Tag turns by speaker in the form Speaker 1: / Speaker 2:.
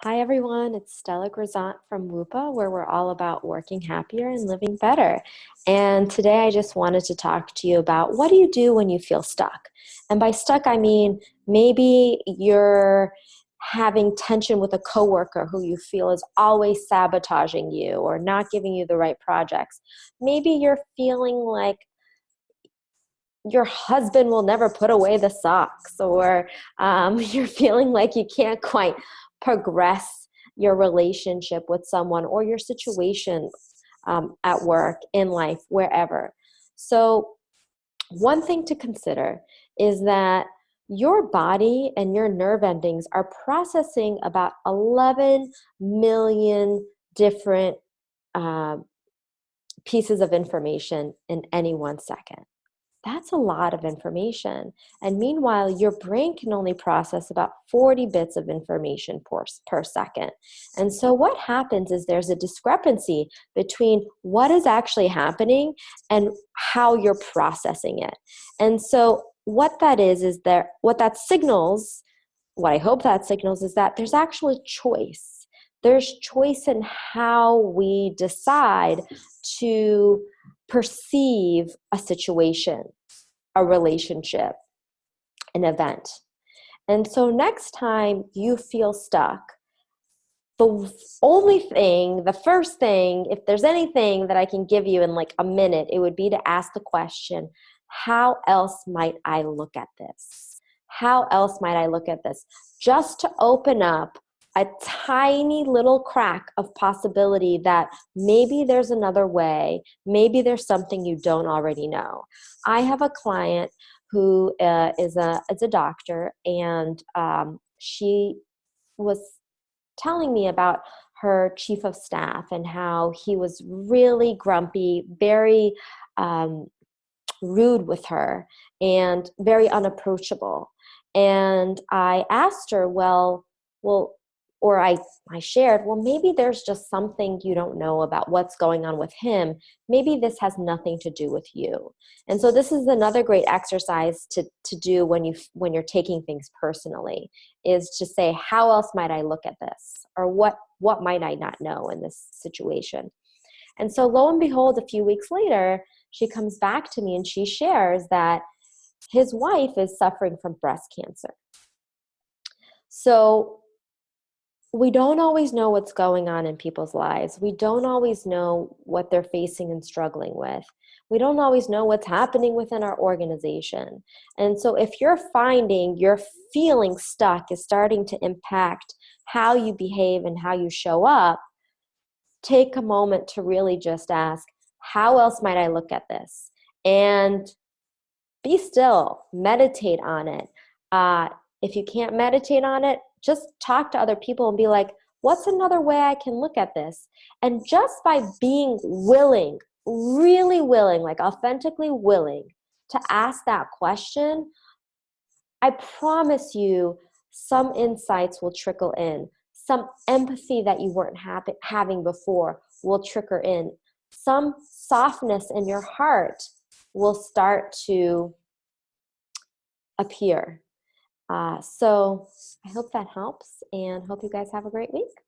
Speaker 1: Hi, everyone. It's Stella Grizont from WUPA, where we're all about working happier and living better. And today I just wanted to talk to you about what do you do when you feel stuck? And by stuck, I mean maybe you're having tension with a coworker who you feel is always sabotaging you or not giving you the right projects. Maybe you're feeling like your husband will never put away the socks, or you're feeling like you can't quite progress your relationship with someone or your situation at work, in life, wherever. So one thing to consider is that your body and your nerve endings are processing about 11 million different uh, pieces of information in any 1 second. That's a lot of information. And meanwhile, your brain can only process about 40 bits of information per second. And so what happens is there's a discrepancy between what is actually happening and how you're processing it. And so what that is that what that signals, what I hope that signals is that there's actually choice. There's choice in how we decide to perceive a situation, a relationship, an event. And so next time you feel stuck, the first thing, if there's anything that I can give you in like a minute, it would be to ask the question, how else might I look at this? How else might I look at this? Just to open up a tiny little crack of possibility that maybe there's another way, maybe there's something you don't already know. I have a client who is a doctor, and she was telling me about her chief of staff and how he was really grumpy, very rude with her, and very unapproachable. And I asked her, or I shared, well, maybe there's just something you don't know about what's going on with him. Maybe this has nothing to do with you. And so this is another great exercise to do when you're taking things personally, is to say, how else might I look at this? Or what might I not know in this situation? And so lo and behold, a few weeks later, she comes back to me and she shares that his wife is suffering from breast cancer. So we don't always know what's going on in people's lives. We don't always know what they're facing and struggling with. We don't always know what's happening within our organization. And so if you're finding your feeling stuck is starting to impact how you behave and how you show up, take a moment to really just ask, how else might I look at this? And be still, meditate on it. If you can't meditate on it, just talk to other people and be like, what's another way I can look at this? And just by being willing, really willing, like authentically willing to ask that question, I promise you some insights will trickle in. Some empathy that you weren't having before will trickle in. Some softness in your heart will start to appear. So I hope that helps, and hope you guys have a great week.